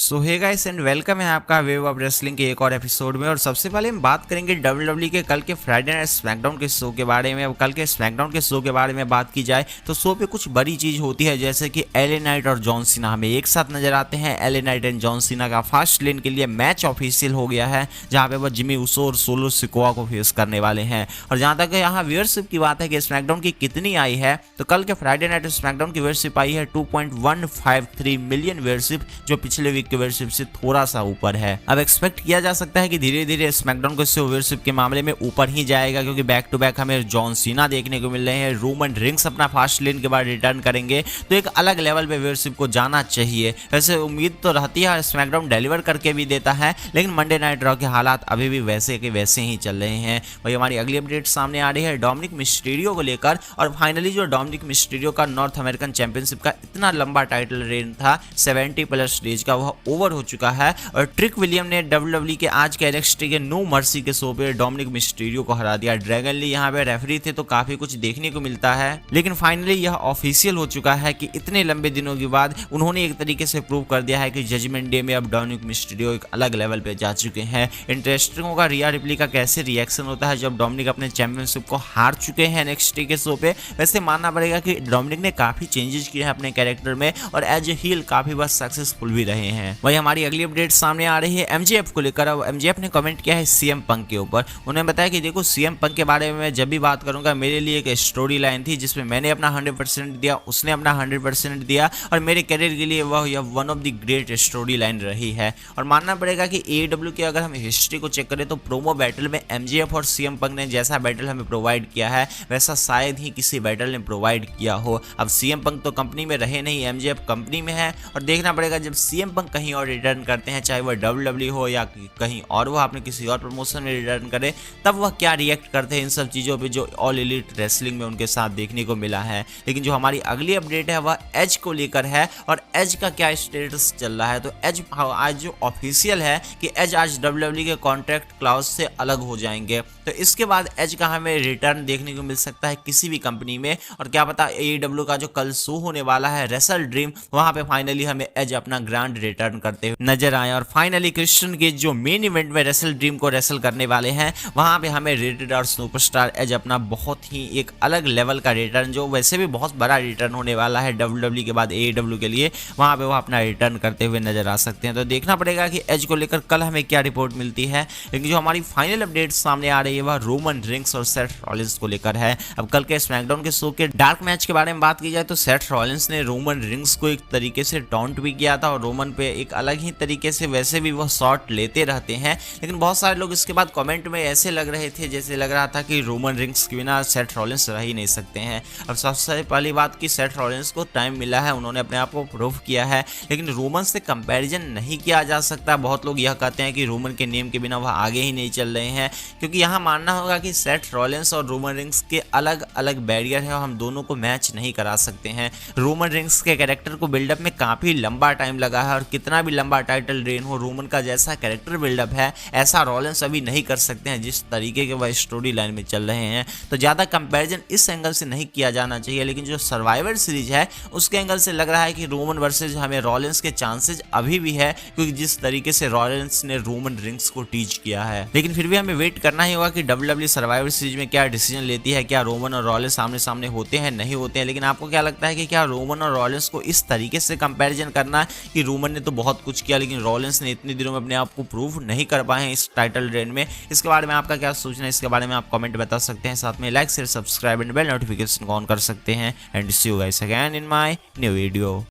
So hey guys and welcome है आपका wave of wrestling के एक और एपिसोड में। और सबसे पहले हम बात करेंगे डब्ल्यूडब्ल्यूई के कल के फ्राइडे नाइट स्मैकडाउन के शो के बारे में। अब कल के स्मैकडाउन के शो के बारे में बात की जाए तो शो पे कुछ बड़ी चीज होती है, जैसे कि एले नाइट और जॉन सीना हमें एक साथ नजर आते हैं। LA Knight and John Cena का फास्ट लेन के लिए मैच ऑफिशियल हो गया है, जहां पे वो जिमी उसो और सोलो सिकोआ को फेस करने वाले हैं। और जहां तक यहाँ व्यूअरशिप की बात है कि स्मैकडाउन की कितनी आई है, तो कल के फ्राइडे नाइट स्मैकडाउन की व्यूअरशिप आई है 2.153 मिलियन व्यूअरशिप, जो पिछले वीक के व्यूअरशिप से थोड़ा सा ऊपर है। अब एक्सपेक्ट किया जा सकता है कि धीरे धीरे स्मैकडाउन को इससे व्यूअरशिप के मामले में ऊपर ही जाएगा, क्योंकि बैक टू बैक हमें जॉन सीना देखने को मिल रहे हैं। रोमन रिंग्स अपना फास्ट लेन के बाद रिटर्न करेंगे तो एक अलग लेवल पे व्यूअरशिप को जाना चाहिए। वैसे उम्मीद तो रहती है, स्मैकडाउन डिलीवर करके भी देता है, लेकिन मंडे नाइट रॉ के हालात अभी भी वैसे के वैसे ही चल रहे हैं। वही हमारी अगली अपडेट सामने आ रही है डोमिनिक मिस्टीरियो को लेकर। और फाइनली जो डोमिनिक मिस्टीरियो का नॉर्थ अमेरिकन चैंपियनशिप का इतना लंबा टाइटल रेन था 70+ डेज का, वह ओवर हो चुका है। और ट्रिक विलियम ने डब्ल्यूडब्ल्यूई के आज के NXT के नो मर्सी के शो पे डोमिनिक मिस्टीरियो को हरा दिया। ड्रैगन ली यहाँ पे रेफरी थे तो काफी कुछ देखने को मिलता है, लेकिन फाइनली यह ऑफिशियल हो चुका है कि इतने लंबे दिनों के बाद उन्होंने एक तरीके से प्रूव कर दिया है कि जजमेंट डे में अब डोमिनिक मिस्टीरियो एक अलग लेवल पे जा चुके हैं। इंटरेस्टिंग होगा रिया रिप्ली का कैसे रिएक्शन होता है जब डोमिनिक अपने चैंपियनशिप को हार चुके हैं NXT के शो पे। वैसे मानना पड़ेगा कि डोमिनिक ने काफी चेंजेस किए हैं अपने कैरेक्टर में, और एज ए हील काफी बार सक्सेसफुल भी रहे हैं। वही हमारी अगली अपडेट सामने आ रही है MJF को लेकर। अब MJF ने कमेंट किया है CM पंक के ऊपर। उन्होंने बताया कि देखो, CM पंक के बारे में जब भी बात करूंगा, मेरे लिए एक स्टोरी लाइन थी जिसमें मैंने अपना 100% दिया, उसने अपना 100% दिया, और मेरे करियर के लिए वह one of the great story line रही है। और मानना पड़ेगा कि AEW की अगर हम हिस्ट्री को चेक करें तो प्रोमो बैटल में MJF और CM पंक ने जैसा बैटल हमें प्रोवाइड किया है वैसा शायद ही किसी बैटल ने प्रोवाइड किया हो। अब CM पंक तो कंपनी में रहे नहीं, MJF कंपनी में है, और देखना पड़ेगा जब CM पंक कहीं और रिटर्न करते हैं, चाहे वह WWE हो या कहीं और वह आपने किसी और प्रमोशन में रिटर्न करे, तब वह क्या रिएक्ट करते हैं इन सब चीज़ों पे जो ऑल एलिट रेसलिंग में उनके साथ देखने को मिला है। लेकिन जो हमारी अगली अपडेट है वह एज को लेकर है, और एज का क्या स्टेटस चल रहा है। तो एज आज जो ऑफिशियल है कि एज आज WWE के कॉन्ट्रैक्ट क्लॉज से अलग हो जाएंगे, तो इसके बाद एज का हमें रिटर्न देखने को मिल सकता है किसी भी कंपनी में। और क्या पता AEW का जो कल शो होने वाला है रेसल ड्रीम, वहां पे फाइनली हमें एज अपना ग्रैंड रिटर्न करते हुए नजर आए। और फाइनली क्रिश्चियन के जो मेन इवेंट में रेसल ड्रीम को रेसल करने वाले हैं, वहां पे हमें रेटेड और सुपरस्टार एज अपना बहुत ही एक अलग लेवल का रिटर्न, जो वैसे भी बहुत बड़ा रिटर्न होने वाला है WWE के बाद AEW के लिए, वहां पे वो अपना रिटर्न करते हुए नजर आ सकते हैं। तो देखना पड़ेगा कि एज को लेकर कल हमें क्या रिपोर्ट मिलती है। लेकिन जो हमारी फाइनल अपडेट सामने आ रही है वह रोमन रिंग्स और सेथ रॉलिंस को लेकर है। अब कल के स्मैकडाउन के शो के डार्क मैच के बारे में बात की जाए तो सेथ रॉलिंस ने रोमन रिंग्स को एक तरीके से टॉन्ट भी किया था, और रोमन पे एक अलग ही तरीके से वैसे भी वह शॉट लेते रहते हैं। लेकिन बहुत सारे लोग इसके बाद कमेंट में ऐसे लग रहे थे जैसे लग रहा था कि रोमन रिंग्स के बिना सेथ रॉलिंस रह ही नहीं सकते हैं। अब सबसे पहली बात कि सेथ रॉलिंस को टाइम मिला है, उन्होंने अपने आप को प्रूव किया है, लेकिन रोमन से कंपैरिजन नहीं किया जा सकता। बहुत लोग यह कहते हैं कि रोमन के नेम के बिना वह आगे ही नहीं चल रहे हैं, क्योंकि यहाँ मानना होगा कि सेथ रॉलिंस और रोमन रिंग्स के अलग अलग बैरियर है और हम दोनों को मैच नहीं करा सकते हैं। रोमन रिंग्स के कैरेक्टर को बिल्डअप में काफी लंबा टाइम लगा है, और कितना भी लंबा टाइटल रेन हो, रोमन का जैसा कैरेक्टर बिल्डअप है ऐसा रॉलिंस अभी नहीं कर सकते हैं जिस तरीके के वह स्टोरी लाइन में चल रहे हैं। तो ज्यादा कंपैरिजन इस एंगल से नहीं किया जाना चाहिए। लेकिन जो सर्वाइवर सीरीज है उसके एंगल से लग रहा है कि रोमन वर्सेज हमें रॉलिंस के चांसेस अभी भी है, क्योंकि जिस तरीके से रॉलिंस ने रोमन रिंग्स को टीच किया है। लेकिन फिर भी हमें वेट करना ही होगा कि WWE सर्वाइवर सीरीज में क्या डिसीजन लेती है, क्या रोमन और रॉलिंस सामने सामने होते हैं नहीं होते हैं। लेकिन आपको क्या लगता है कि क्या रोमन और रॉलिंस को इस तरीके से कंपैरिजन करना कि रोमन ने तो बहुत कुछ किया लेकिन रॉलिंस ने इतने दिनों में अपने आप को प्रूव नहीं कर पाए हैं इस टाइटल रेन में? इसके बारे में आपका क्या सोचना है, इसके बारे में आप कमेंट बता सकते हैं। साथ में like share subscribe and bell notification on कर सकते हैं। And see you guys again in my new video.